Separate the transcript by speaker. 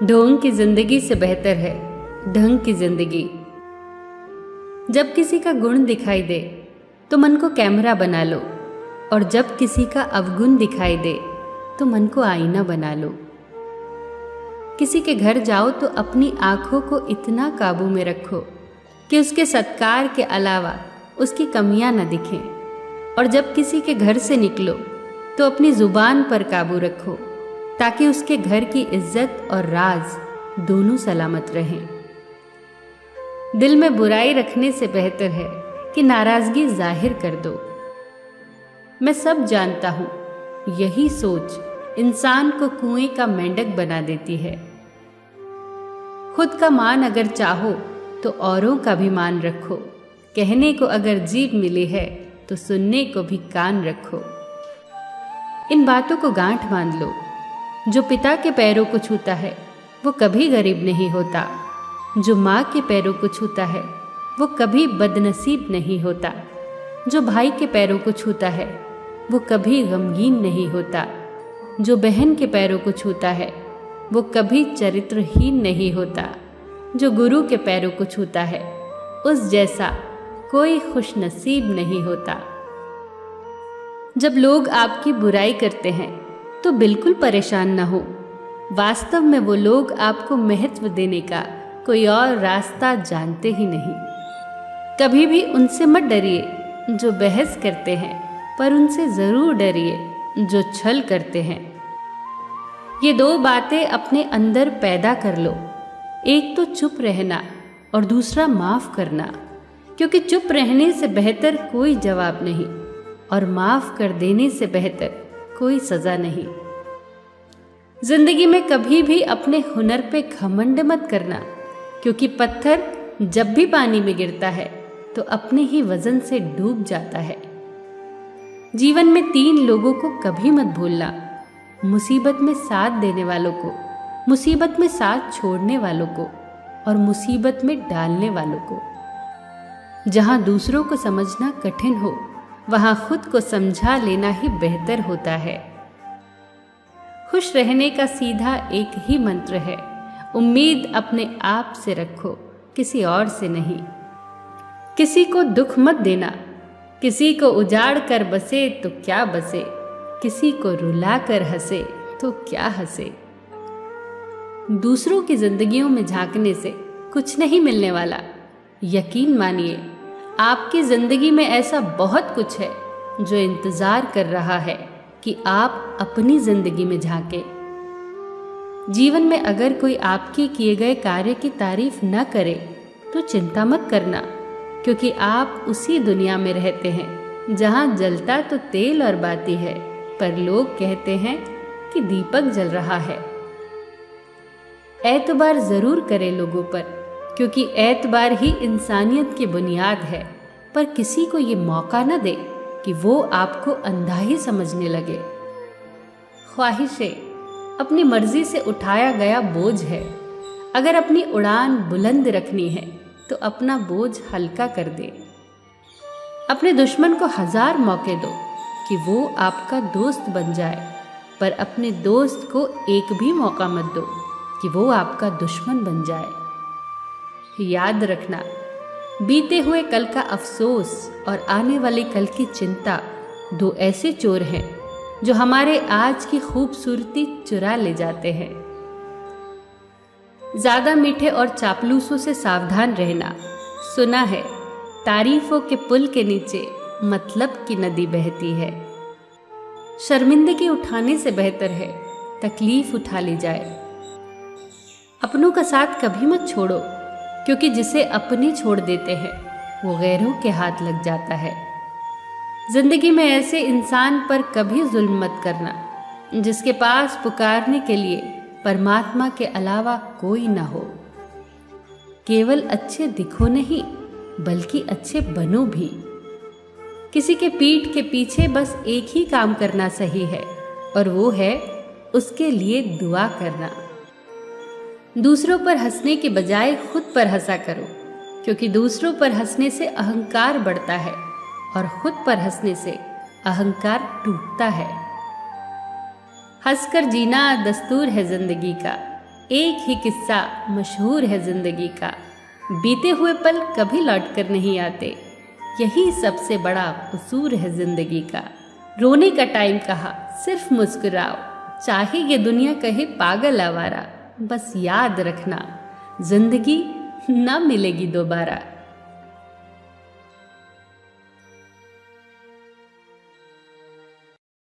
Speaker 1: ढोंग की जिंदगी से बेहतर है ढंग की जिंदगी। जब किसी का गुण दिखाई दे तो मन को कैमरा बना लो, और जब किसी का अवगुण दिखाई दे तो मन को आईना बना लो। किसी के घर जाओ तो अपनी आंखों को इतना काबू में रखो कि उसके सत्कार के अलावा उसकी कमियां न दिखें, और जब किसी के घर से निकलो तो अपनी जुबान पर काबू रखो ताकि उसके घर की इज्जत और राज दोनों सलामत रहें। दिल में बुराई रखने से बेहतर है कि नाराजगी जाहिर कर दो। मैं सब जानता हूं, यही सोच इंसान को कुएं का मेंढक बना देती है। खुद का मान अगर चाहो तो औरों का भी मान रखो। कहने को अगर जीभ मिली है तो सुनने को भी कान रखो। इन बातों को गांठ बांध लो। जो पिता के पैरों को छूता है वो कभी गरीब नहीं होता। जो माँ के पैरों को छूता है वो कभी बदनसीब नहीं होता। जो भाई के पैरों को छूता है वो कभी गमगीन नहीं होता। जो बहन के पैरों को छूता है वो कभी चरित्रहीन नहीं होता। जो गुरु के पैरों को छूता है उस जैसा कोई खुशनसीब नहीं होता। जब लोग आपकी बुराई करते हैं तो बिल्कुल परेशान न हो। वास्तव में वो लोग आपको महत्व देने का कोई और रास्ता जानते ही नहीं। कभी भी उनसे मत डरिए जो बहस करते हैं, पर उनसे जरूर डरिए जो छल करते हैं। ये दो बातें अपने अंदर पैदा कर लो, एक तो चुप रहना और दूसरा माफ करना, क्योंकि चुप रहने से बेहतर कोई जवाब नहीं और माफ कर देने से बेहतर कोई सजा नहीं। जिंदगी में कभी भी अपने हुनर पे घमंड मत करना, क्योंकि पत्थर जब भी पानी में गिरता है तो अपने ही वजन से डूब जाता है। जीवन में 3 लोगों को कभी मत भूलना, मुसीबत में साथ देने वालों को, मुसीबत में साथ छोड़ने वालों को और मुसीबत में डालने वालों को। जहां दूसरों को समझना कठिन हो वहां खुद को समझा लेना ही बेहतर होता है। खुश रहने का सीधा एक ही मंत्र है, उम्मीद अपने आप से रखो, किसी और से नहीं। किसी को दुख मत देना, किसी को उजाड़ कर बसे तो क्या बसे, किसी को रुला कर हंसे तो क्या हंसे। दूसरों की जिंदगियों में झांकने से कुछ नहीं मिलने वाला। यकीन मानिए, आपकी जिंदगी में ऐसा बहुत कुछ है जो इंतजार कर रहा है कि आप अपनी जिंदगी में झांकें। जीवन में अगर कोई आपके किए गए कार्य की तारीफ न करे तो चिंता मत करना, क्योंकि आप उसी दुनिया में रहते हैं जहां जलता तो तेल और बाती है, पर लोग कहते हैं कि दीपक जल रहा है। एतबार जरूर करें लोगों पर, क्योंकि एतबार ही इंसानियत की बुनियाद है, पर किसी को ये मौका न दे कि वो आपको अंधा ही समझने लगे। ख्वाहिशें अपनी मर्जी से उठाया गया बोझ है। अगर अपनी उड़ान बुलंद रखनी है तो अपना बोझ हल्का कर दे। अपने दुश्मन को 1000 मौके दो कि वो आपका दोस्त बन जाए, पर अपने दोस्त को एक भी मौका मत दो कि वो आपका दुश्मन बन जाए। याद रखना, बीते हुए कल का अफसोस और आने वाले कल की चिंता 2 ऐसे चोर हैं जो हमारे आज की खूबसूरती चुरा ले जाते हैं। ज्यादा मीठे और चापलूसों से सावधान रहना। सुना है तारीफों के पुल के नीचे मतलब की नदी बहती है। शर्मिंदगी उठाने से बेहतर है तकलीफ उठा ली जाए। अपनों का साथ कभी मत छोड़ो, क्योंकि जिसे अपने छोड़ देते हैं वो गैरों के हाथ लग जाता है। जिंदगी में ऐसे इंसान पर कभी जुल्म मत करना जिसके पास पुकारने के लिए परमात्मा के अलावा कोई ना हो। केवल अच्छे दिखो नहीं, बल्कि अच्छे बनो भी। किसी के पीठ के पीछे बस एक ही काम करना सही है, और वो है उसके लिए दुआ करना। दूसरों पर हंसने के बजाय खुद पर हंसा करो, क्योंकि दूसरों पर हंसने से अहंकार बढ़ता है और खुद पर हंसने से अहंकार टूटता है। हंसकर जीना दस्तूर है जिंदगी का, एक ही किस्सा मशहूर है जिंदगी का, बीते हुए पल कभी लौट कर नहीं आते, यही सबसे बड़ा कसूर है जिंदगी का। रोने का टाइम कहा, सिर्फ मुस्कुराओ, चाहे ये दुनिया कहे पागल आवारा, बस याद रखना जिंदगी ना मिलेगी दोबारा।